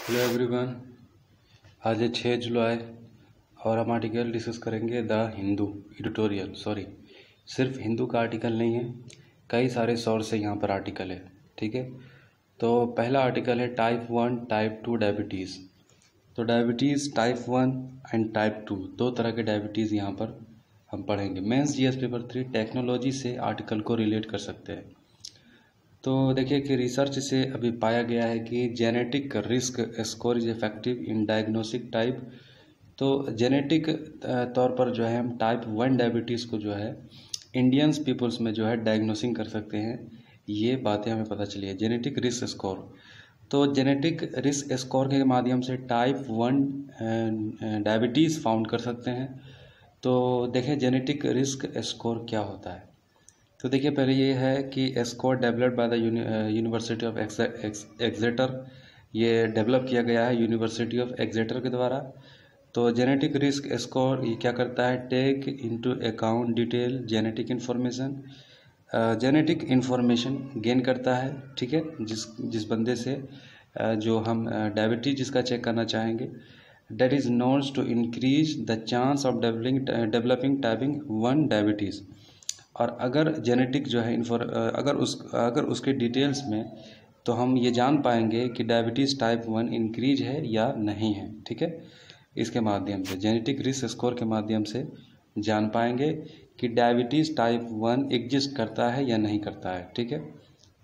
Hello everyone. आज है 6 जुलाई और हम आर्टिकल डिस्कस करेंगे द हिंदू एडिटोरियल। सिर्फ हिंदू का आर्टिकल नहीं है, कई सारे सोर्स से यहाँ पर आर्टिकल है। ठीक है, तो पहला आर्टिकल है टाइप 1 टाइप 2 डायबिटीज़। तो डायबिटीज़ टाइप 1 एंड टाइप 2 दो तरह के डायबिटीज़ यहाँ पर हम पढ़ेंगे। मेंस जीएस पेपर 3 टेक्नोलॉजी से आर्टिकल को रिलेट कर सकते हैं। तो देखिए कि रिसर्च से अभी पाया गया है कि genetic risk score is effective in diagnostic type. तो जेनेटिक तौर पर जो है हम टाइप 1 डायबिटीज़ को जो है इंडियंस पीपल्स में जो है डायग्नोसिंग कर सकते हैं। ये बातें हमें पता चली है। जेनेटिक रिस्क स्कोर, तो जेनेटिक रिस्क स्कोर के माध्यम से टाइप 1 डायबिटीज़ फाउंड कर सकते हैं। तो देखें जेनेटिक रिस्क स्कोर क्या होता है। तो देखिए पहले ये है कि score developed by the university of Exeter. ये डेवलप किया गया है यूनिवर्सिटी ऑफ एक्सेटर के द्वारा। तो जेनेटिक रिस्क स्कोर ये क्या करता है, take into account detail genetic information. Genetic information gain करता है, ठीक है, जिस बंदे से जो हम डायबिटीज जिसका चेक करना चाहेंगे, that is knowns to increase the chance of developing typing 1 diabetes. और अगर जेनेटिक जो है अगर उसके डिटेल्स में, तो हम ये जान पाएंगे कि डायबिटीज़ टाइप 1 इंक्रीज है या नहीं है। ठीक है, इसके माध्यम से जेनेटिक रिस्क स्कोर के माध्यम से जान पाएंगे कि डायबिटीज़ टाइप 1 एग्जिस्ट करता है या नहीं करता है। ठीक है,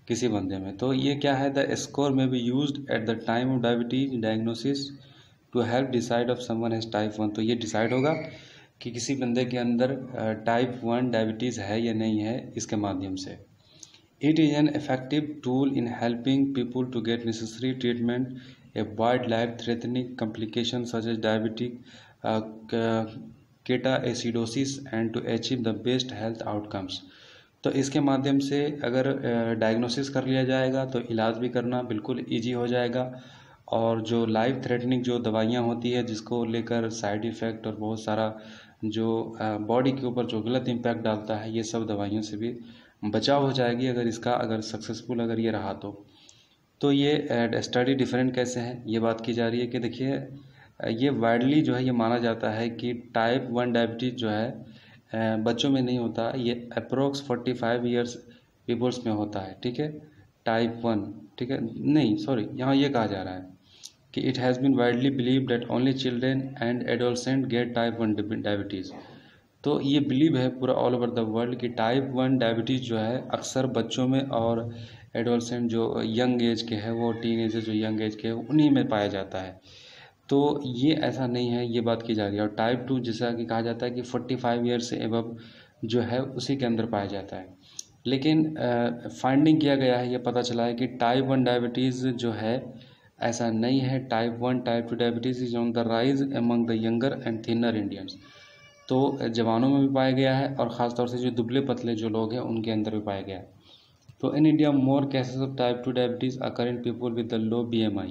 किसी बंदे में। तो ये क्या है, the score may be used at the time of diabetes diagnosis to help decide of someone has type 1। तो ये डिसाइड होगा कि किसी बंदे के अंदर टाइप 1 डायबिटीज़ है या नहीं है, इसके माध्यम से। It is an effective tool in helping people to get necessary treatment avoid life threatening complication such as diabetic ketoacidosis and to achieve the best health outcomes. तो इसके माध्यम से अगर डायग्नोसिस कर लिया जाएगा तो इलाज भी करना बिल्कुल ईजी हो जाएगा। और जो लाइफ थ्रेटनिंग जो दवाइयाँ होती है जिसको लेकर साइड इफ़ेक्ट और बहुत सारा जो बॉडी के ऊपर जो गलत इम्पैक्ट डालता है, ये सब दवाइयों से भी बचाव हो जाएगी अगर सक्सेसफुल अगर ये रहा तो ये स्टडी डिफरेंट कैसे है, ये बात की जा रही है कि देखिए ये वाइडली जो है ये माना जाता है कि टाइप 1 डायबिटीज़ जो है बच्चों में नहीं होता, ये अप्रोक्स 45 ईयर्स पीपल्स में होता है। ठीक है, टाइप 1, ठीक है, नहीं सॉरी, यहाँ ये कहा जा रहा है कि it has been widely believe that only children and adolescent get type 1 diabetes. तो ये बिलीव है पूरा ऑल ओवर द वर्ल्ड कि टाइप 1 डायबिटीज़ जो है अक्सर बच्चों में और एडोलसेंट जो यंग एज के है, वो टीन एज जो यंग एज के है, उन्हीं में पाया जाता है। तो ये ऐसा नहीं है, ये बात की जा रही है। और टाइप 2 जैसा कि कहा जाता है कि 45 ईयर से एबव जो है उसी के अंदर पाया जाता है। लेकिन फाइंडिंग किया गया है, ये पता चला है कि टाइप 1 डायबिटीज़ जो है ऐसा नहीं है। Type 1 type 2 diabetes is on the rise among the younger and thinner Indians. तो जवानों में भी पाया गया है और ख़ासतौर से जो दुबले पतले जो लोग हैं उनके अंदर भी पाया गया है। तो in India more cases of type 2 diabetes occur in people with the low BMI।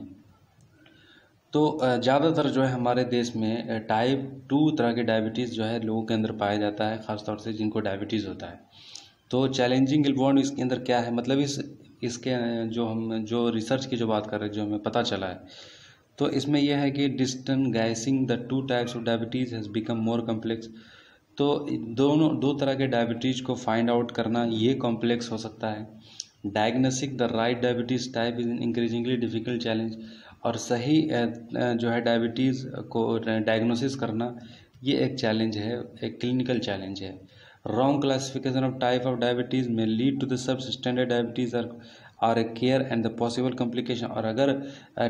तो ज़्यादातर जो है हमारे देश में टाइप 2 तरह के डायबिटीज़ जो है लोगों के अंदर पाया जाता है, ख़ासतौर से जिनको डायबिटीज़ होता है। तो चैलेंजिंग इन्वॉल्व इसके अंदर क्या है, मतलब इसके जो रिसर्च की जो बात कर रहे हैं, जो हमें पता चला है, तो इसमें यह है कि distinguishing the 2 types of diabetes has become more complex. तो दो तरह के डायबिटीज़ को फाइंड आउट करना ये कॉम्प्लेक्स हो सकता है। Diagnosing the right diabetes type is increasingly difficult challenge. और सही जो है डायबिटीज़ को डायग्नोसिस करना ये एक चैलेंज है, एक क्लिनिकल चैलेंज है। Wrong classification of type of diabetes may lead to the substandard diabetes or a care and the possible complication। और अगर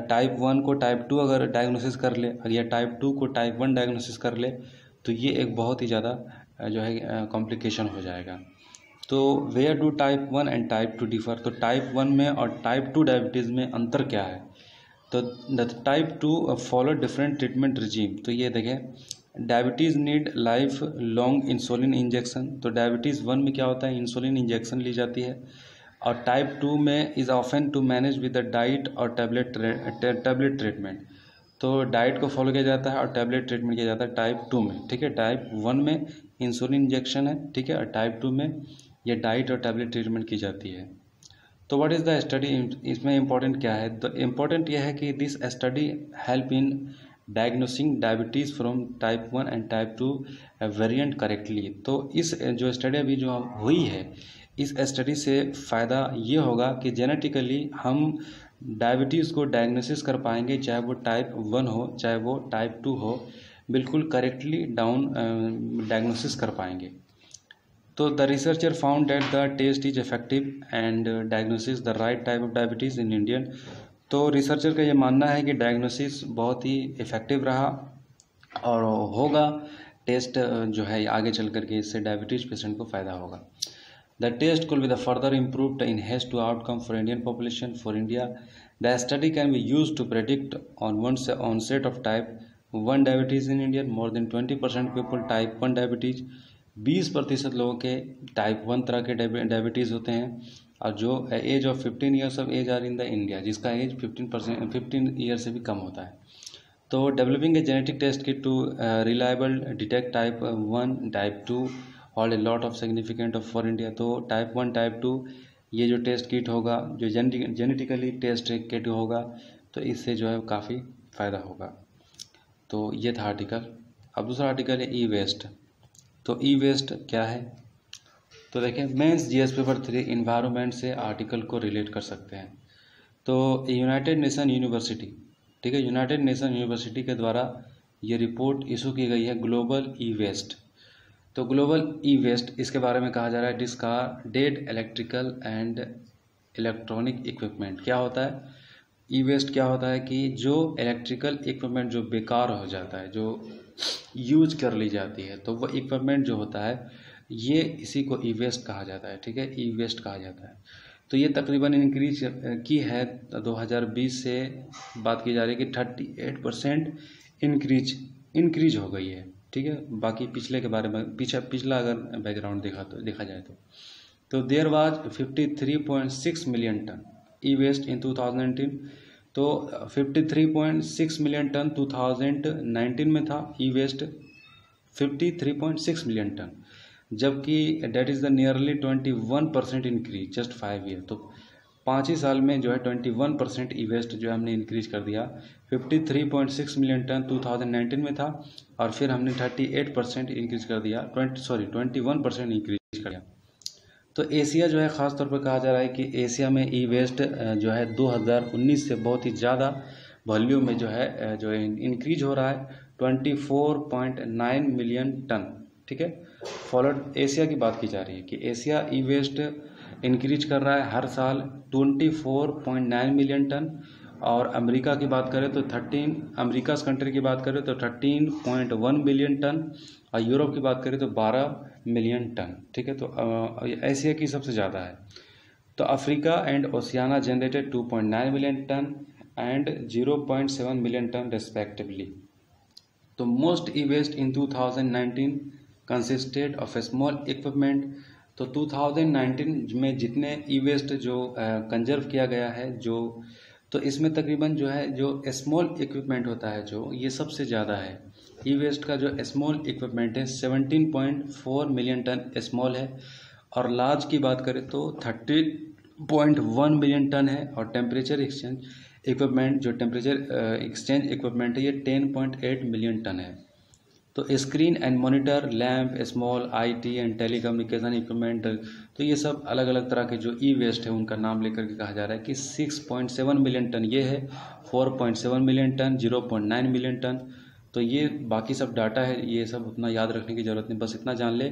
टाइप 1 को टाइप 2 अगर डायग्नोसिस कर ले या टाइप 2 को टाइप 1 डायग्नोसिस कर ले तो ये एक बहुत ही ज़्यादा जो है कॉम्प्लिकेशन हो जाएगा। तो where do type 1 and type 2 differ. तो टाइप 1 में और टाइप 2 डायबिटीज़ में अंतर क्या है। तो the type 2 follow different treatment regime. तो ये देखें, diabetes need life long insulin injection. तो डायबिटीज़ 1 में क्या होता है, इंसुलिन इंजेक्शन ली जाती है। और टाइप 2 में is often to manage with the diet और टैबलेट ट्रीटमेंट। तो डाइट को फॉलो किया जाता है और टैबलेट ट्रीटमेंट किया जाता है टाइप 2 में। ठीक है, टाइप 1 में इंसुलिन इंजेक्शन है, ठीक है, और टाइप 2 में ये डाइट और टैबलेट ट्रीटमेंट की जाती है। तो व्हाट इज़ द स्टडी, इसमें इम्पोर्टेंट क्या है? तो इम्पोर्टेंट यह है कि this study help in diagnosing diabetes from type 1 and type 2 variant correctly. तो इस जो स्टडी अभी जो हुई है, इस स्टडी से फ़ायदा ये होगा कि जेनेटिकली हम डायबिटीज़ को डायग्नोसिस कर पाएंगे, चाहे वो टाइप 1 हो चाहे वो टाइप 2 हो, बिल्कुल करेक्टली डायग्नोसिस कर पाएंगे। तो the researcher found that the test is effective and diagnosis the right type of diabetes in Indian. तो रिसर्चर का ये मानना है कि डायग्नोसिस बहुत ही इफ़ेक्टिव रहा और होगा टेस्ट जो है आगे चल करके इससे डायबिटीज़ पेशेंट को फ़ायदा होगा। The test could be the further improved in has to outcome for Indian population for India. The study can be use to predict onset of type 1 diabetes in Indian. More than 20% people type 1 diabetes, 20% लोगों के type 1 तरह के diabetes होते हैं, और जो age of 15 years of age are in the India, जिसका age 15 year से भी कम होता है। तो developing a genetic test kit to reliable detect type 1 type 2 all a lot of significant of for India. तो टाइप 1 टाइप 2 ये जो टेस्ट किट होगा, जो जेनेटिकली टेस्ट किट होगा, तो इससे जो है काफ़ी फ़ायदा होगा। तो ये था आर्टिकल। अब दूसरा आर्टिकल है ई वेस्ट। तो ई वेस्ट क्या है? तो देखें, मेंस जीएस पेपर 3 इन्वायरमेंट से आर्टिकल को रिलेट कर सकते हैं। तो यूनाइटेड नेशन यूनिवर्सिटी, ठीक है, यूनाइटेड नेशन यूनिवर्सिटी के द्वारा ये रिपोर्ट इशू की गई है, ग्लोबल ई वेस्ट। तो ग्लोबल ई वेस्ट, इसके बारे में कहा जा रहा है जिसका dead electrical and electronic equipment. क्या होता है ई वेस्ट? क्या होता है कि जो इलेक्ट्रिकल इक्विपमेंट जो बेकार हो जाता है, जो यूज कर ली जाती है, तो वो इक्विपमेंट जो होता है ये इसी को ई वेस्ट कहा जाता है, ठीक है, ई वेस्ट कहा जाता है। तो ये तकरीबन इंक्रीज की है 2020 से, बात की जा रही है कि 38% इंक्रीज हो गई है, ठीक है। बाकी पिछले के बारे में पिछला अगर बैकग्राउंड देखा जाए तो there was 53.6 million ton e waste in 2019। तो 53.6 मिलियन टन 2019 में था ई वेस्ट, 53.6 मिलियन टन, जबकि that is the nearly 21% increase just 5 year. तो 5 ही साल में जो है 21% ई वेस्ट जो है हमने इंक्रीज कर दिया। 53.6 मिलियन टन 2019 में था, और फिर हमने 38% इंक्रीज कर दिया, 21% इंक्रीज कर दिया। तो एशिया जो है ख़ास तौर पर कहा जा रहा है कि एशिया में ई वेस्ट जो है 2019 से बहुत ही ज़्यादा वॉल्यूम में जो है इंक्रीज हो रहा है, 24.9 मिलियन टन, ठीक है। फॉलोड एशिया की बात की जा रही है कि एशिया ई वेस्ट इंक्रीज कर रहा है हर साल 24.9 मिलियन टन, और अमेरिका की बात करें तो अमेरिका कंट्री की बात करें तो 13.1 मिलियन टन, और यूरोप की बात करें तो 12 मिलियन टन, ठीक है। तो एशिया की सबसे ज़्यादा है। तो Africa and Oceania generated 2.9 million ton and 0.7 million ton respectively. तो most e waste in 2019 consisted of a small equipment. तो 2019 में जितने ई वेस्ट जो कंजर्व किया गया है, तो इसमें तकरीबन जो है जो स्मॉल इक्विपमेंट होता है जो ये सबसे ज़्यादा है। ई वेस्ट का जो स्मॉल इक्विपमेंट है 17.4 मिलियन टन स्मॉल है, और लार्ज की बात करें तो 30.1 मिलियन टन है, और टेम्परेचर एक्सचेंज इक्विपमेंट है ये 10.8 मिलियन टन है। तो screen and monitor, lamp, small IT and telecommunication equipment, तो ये सब अलग अलग तरह के जो ई वेस्ट है उनका नाम लेकर के कहा जा रहा है कि 6.7 मिलियन टन ये है, 4.7 मिलियन टन, 0.9 मिलियन टन। तो ये बाकी सब डाटा है, ये सब उतना याद रखने की ज़रूरत नहीं, बस इतना जान ले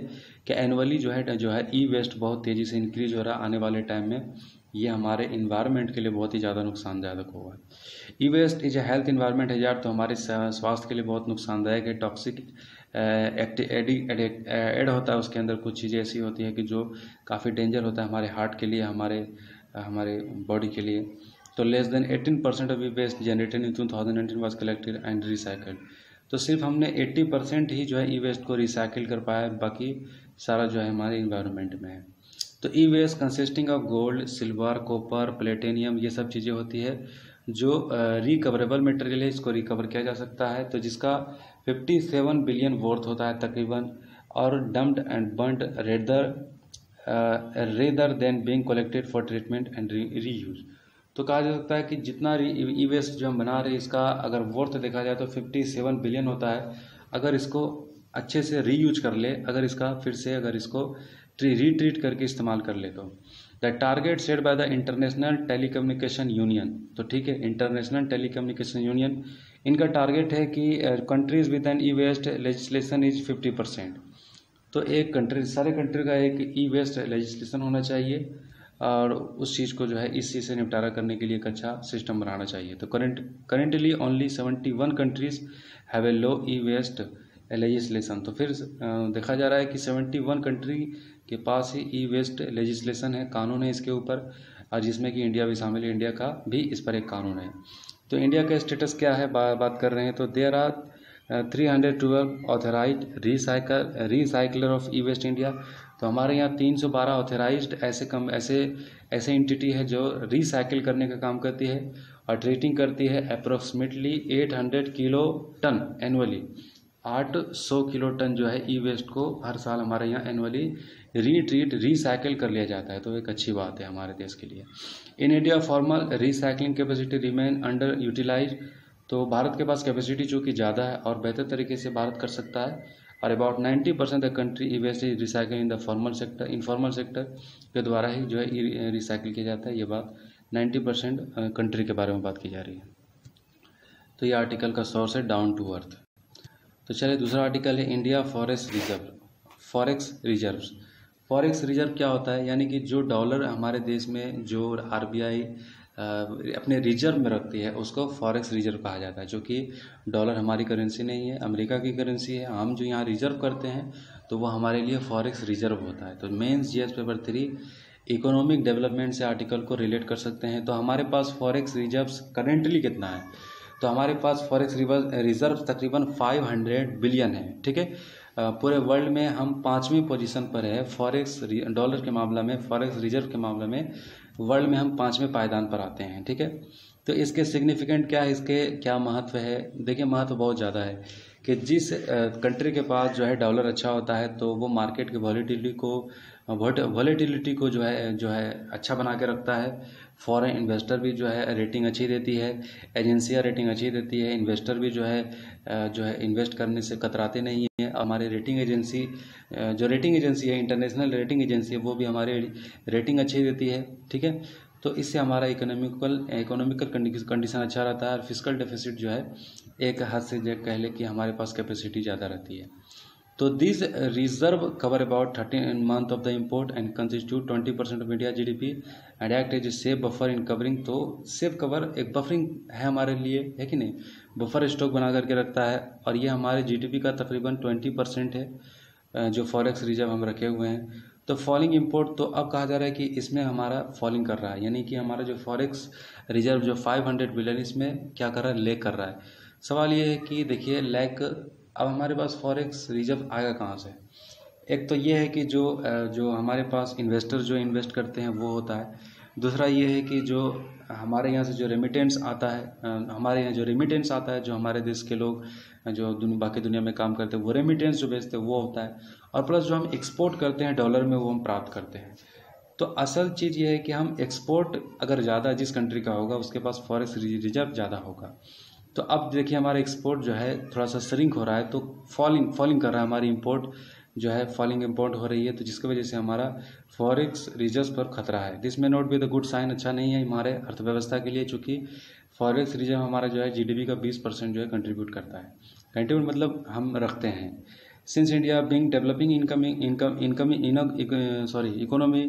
कि एनुअली जो है ई वेस्ट बहुत तेज़ी से इंक्रीज हो रहा है। आने वाले टाइम में ये हमारे इन्वायरमेंट के लिए बहुत ही ज़्यादा नुकसानदायक होगा। E waste is a health environment hazard, तो हमारे स्वास्थ्य के लिए बहुत नुकसानदायक है। टॉक्सिक ऐड होता है, उसके अंदर कुछ चीज़ें ऐसी होती है कि जो काफ़ी डेंजर होता है हमारे हार्ट के लिए, हमारे बॉडी के लिए। तो less than 18% of e waste generated in 2019 was collected and recycled. तो सिर्फ हमने 80% ही जो है ई वेस्ट को रिसाइकिल कर पाया, बाकी सारा जो है हमारे इन्वायरमेंट में है। तो e waste consisting of gold, silver, copper, platinum, ये सब चीज़ें होती है जो रिकवरेबल मटेरियल है, इसको रिकवर किया जा सकता है। तो जिसका 57 बिलियन वर्थ होता है तकरीबन, और dumped and burned rather than being collected for treatment and reuse. तो कहा जा सकता है कि जितना ई वेस्ट जो हम बना रहे हैं इसका अगर वर्थ देखा जाए तो 57 बिलियन होता है। अगर इसको अच्छे से रीयूज कर ले, अगर इसका फिर से अगर इसको रीट्रीट करके इस्तेमाल कर ले तो the target set by the international telecommunication union. तो ठीक है, इंटरनेशनल टेलीकम्युनिकेशन यूनियन इनका टारगेट है कि countries with an e waste legislation is 50%। तो एक कंट्री, सारे कंट्री का एक ई वेस्ट लेजिस्लेशन होना चाहिए और उस चीज़ को जो है इस चीज़ से निपटारा करने के लिए एक अच्छा सिस्टम बनाना चाहिए। तो currently only 71 countries have a low e waste legislation. तो फिर देखा जा रहा है कि 71 कंट्री के पास ही ई वेस्ट लेजिस्लेशन है, कानून है इसके ऊपर, और जिसमें कि इंडिया भी शामिल है। इंडिया का भी इस पर एक कानून है। तो इंडिया का स्टेटस क्या है बात कर रहे हैं तो there are 312 authorise recycler of e waste India. तो हमारे यहाँ 312 ऑथराइज्ड ऐसे एंटिटी है जो रिसाइकिल करने का काम करती है और ट्रीटिंग करती है approximately 800 kilo ton annually. 800 kilo ton जो है ई वेस्ट को हर साल हमारे यहाँ एनुअली रिसाइकिल कर लिया जाता है। तो एक अच्छी बात है हमारे देश के लिए। In India formal recycling capacity remain under utilise. तो भारत के पास कैपेसिटी जो कि ज़्यादा है और बेहतर तरीके से भारत कर सकता है। और about 90% the country e waste is recycle in the formal sector, informal sector के द्वारा ही जो है रिसाइकिल किया जाता है। ये बात 90% कंट्री के बारे में बात की जा रही है। तो ये आर्टिकल का सोर्स है डाउन टू अर्थ। तो चलिए दूसरा आर्टिकल है India forex reserves. Forex reserve क्या होता है, यानी कि जो डॉलर हमारे देश में जो आरबीआई अपने रिजर्व में रखती है उसको फॉरेक्स रिजर्व कहा जाता है। जो कि डॉलर हमारी करेंसी नहीं है, अमेरिका की करेंसी है। हम जो यहाँ रिजर्व करते हैं तो वो हमारे लिए फॉरेक्स रिजर्व होता है। तो mains GS paper 3 economic development से आर्टिकल को रिलेट कर सकते हैं। तो हमारे पास फॉरेक्स रिजर्व्स करेंटली कितना है, तो हमारे पास फॉरेक्स रिजर्व तकरीबन 500 बिलियन है। ठीक है, पूरे वर्ल्ड में हम 5वीं पोजीशन पर है फॉरेक्स डॉलर के मामला में, फॉरेक्स रिजर्व के मामले में वर्ल्ड में हम 5वें पायदान पर आते हैं। ठीक है, तो इसके सिग्निफिकेंट क्या है, इसके क्या महत्व है। देखिए महत्व बहुत ज़्यादा है कि जिस कंट्री के पास जो है डॉलर अच्छा होता है तो वो मार्केट की वॉलेटिलिटी को जो है अच्छा बना के रखता है। फॉरेन इन्वेस्टर भी जो है रेटिंग अच्छी देती है, एजेंसियाँ रेटिंग अच्छी देती है, इन्वेस्टर भी जो है इन्वेस्ट करने से कतराते नहीं है। हमारे रेटिंग एजेंसी है, इंटरनेशनल रेटिंग एजेंसी है, वो भी हमारे रेटिंग अच्छी देती है। ठीक है, तो इससे हमारा इकोनॉमिकल कंडीशन अच्छा रहता है और फिस्कल डेफिसिट जो है एक हद से जो कह ले कि हमारे पास कैपेसिटी ज़्यादा रहती है। तो this reserve cover about 13 month of the import and constitute 20% of India GDP and act as a safe buffer in covering. तो सेफ कवर एक बफरिंग है हमारे लिए, है कि नहीं, बफर स्टॉक बना करके रखता है और ये हमारे जीडीपी का तकरीबन 20% है जो फॉरेक्स रिजर्व हम रखे हुए हैं। तो फॉलिंग इम्पोर्ट, तो अब कहा जा रहा है कि इसमें हमारा फॉलिंग कर रहा है, यानी कि हमारा जो फॉरेक्स रिजर्व जो 500 बिलियन इसमें क्या कर रहा है, लैग कर रहा है। सवाल ये है कि देखिए लैग, अब हमारे पास फॉरेक्स रिजर्व आएगा कहाँ से। एक तो ये है कि जो हमारे पास इन्वेस्टर जो इन्वेस्ट करते हैं वो होता है। दूसरा ये है कि जो हमारे यहाँ से जो रेमिटेंस आता है, जो हमारे देश के लोग जो बाकी दुनिया में काम करते हैं वो रेमिटेंस जो भेजते हैं वो होता है। और प्लस जो हम एक्सपोर्ट करते हैं डॉलर में वो हम प्राप्त करते हैं। तो असल चीज़ ये है कि हम एक्सपोर्ट अगर ज़्यादा जिस कंट्री का होगा उसके पास फॉरेक्स रिजर्व ज़्यादा होगा। तो अब देखिए हमारा एक्सपोर्ट जो है थोड़ा सा श्रिंक हो रहा है, तो फॉलिंग कर रहा है, हमारी इंपोर्ट जो है फॉलिंग इंपोर्ट हो रही है। तो जिसकी वजह से हमारा फॉरेक्स रिजर्व पर खतरा है। This may not be the good sign, अच्छा नहीं है हमारे अर्थव्यवस्था के लिए, चूँकि फॉरेक्स रिजर्व हमारा जो है जीडीपी का 20% जो है कंट्रीब्यूट करता है। कंट्रीब्यूट मतलब हम रखते हैं। Since India being developing economy,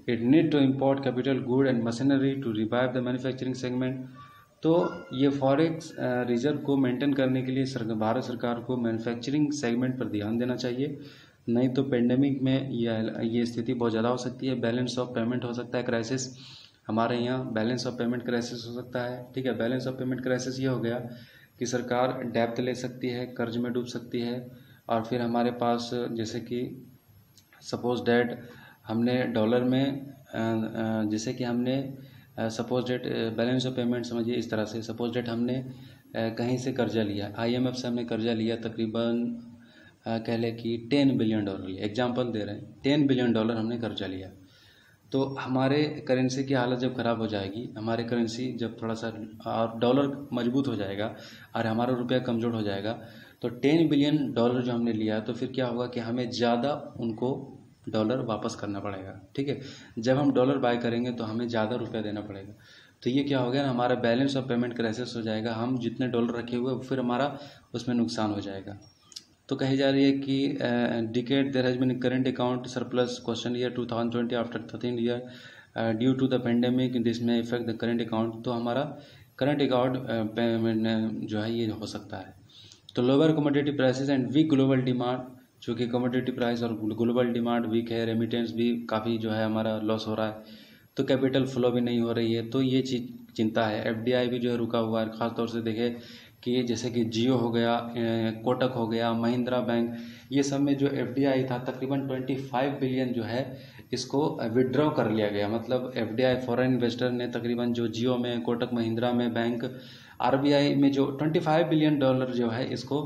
it need to import capital good and machinery to revive the manufacturing segment. तो ये फॉरेक्स रिजर्व को मेंटेन करने के लिए भारत सरकार को मैन्युफैक्चरिंग सेगमेंट पर ध्यान देना चाहिए, नहीं तो पेंडेमिक में ये स्थिति बहुत ज़्यादा हो सकती है। बैलेंस ऑफ पेमेंट हो सकता है क्राइसिस, हमारे यहाँ बैलेंस ऑफ पेमेंट क्राइसिस हो सकता है। ठीक है, बैलेंस ऑफ पेमेंट क्राइसिस ये हो गया कि सरकार डेब्ट ले सकती है, कर्ज में डूब सकती है, और फिर हमारे पास जैसे कि सपोज डेट हमने डॉलर में जैसे कि हमने suppose date balance of payment समझिए इस तरह से, सपोज डेट हमने कहीं से कर्जा लिया, आईएमएफ से हमने कर्जा लिया तकरीबन कह लें कि $10 बिलियन लिया, एग्जाम्पल दे रहे हैं, $10 बिलियन हमने कर्जा लिया, तो हमारे करेंसी की हालत जब ख़राब हो जाएगी, हमारे करेंसी जब थोड़ा सा और डॉलर मजबूत हो जाएगा और हमारा रुपया कमज़ोर हो जाएगा, तो $10 बिलियन जो हमने लिया तो फिर क्या होगा कि हमें ज़्यादा उनको डॉलर वापस करना पड़ेगा। ठीक है, जब हम डॉलर बाय करेंगे तो हमें ज़्यादा रुपया देना पड़ेगा, तो ये क्या हो गया ना, हमारा बैलेंस ऑफ पेमेंट क्राइसिस हो जाएगा। हम जितने डॉलर रखे हुए फिर हमारा उसमें नुकसान हो जाएगा। तो कही जा रही है कि decade there has been current account surplus question year 2020 after 13 year due to the pandemic this may effect the current account. तो हमारा करंट अकाउंट पेमेंट जो है ये हो सकता है। तो lower commodity prices and weak global demand, जो कि कमोडिटी प्राइस और ग्लोबल डिमांड वीक है, रेमिटेंस भी काफ़ी जो है हमारा लॉस हो रहा है, तो कैपिटल फ्लो भी नहीं हो रही है, तो ये चीज़ चिंता है। एफडीआई भी जो है रुका हुआ है, ख़ासतौर से देखें कि जैसे कि जियो हो गया, कोटक हो गया, महिंद्रा बैंक, ये सब में जो एफडीआई था तकरीबन 25 बिलियन जो है इसको विड्रॉ कर लिया गया। मतलब एफडीआई फॉरेन इन्वेस्टर ने तकरीबन जो जियो में, कोटक महिंद्रा में, बैंक, आरबीआई में जो $25 बिलियन जो है इसको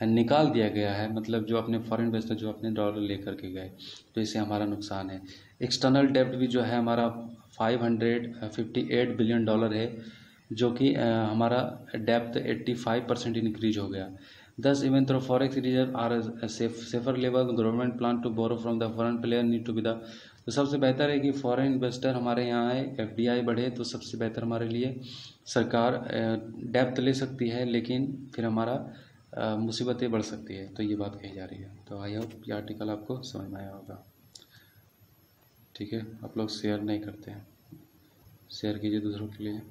निकाल दिया गया है। मतलब जो अपने फॉरेन इन्वेस्टर जो अपने डॉलर लेकर के गए, तो इससे हमारा नुकसान है। एक्सटर्नल डेब्ट भी जो है हमारा $558 बिलियन है, जो कि हमारा डेप्थ 85% इंक्रीज हो गया। Thus even through forex reserve are safer level, government plan to borrow from the foreign player need to be the. तो सबसे बेहतर है कि फॉरेन इन्वेस्टर हमारे यहाँ आए, एफडीआई बढ़े, तो सबसे बेहतर हमारे लिए सरकार डेप्थ ले सकती है, लेकिन फिर हमारा मुसीबतें बढ़ सकती है। तो ये बात कही जा रही है। तो आई होप ये आर्टिकल आपको समझ में आया होगा। ठीक है, आप लोग शेयर नहीं करते हैं, शेयर कीजिए दूसरों के लिए।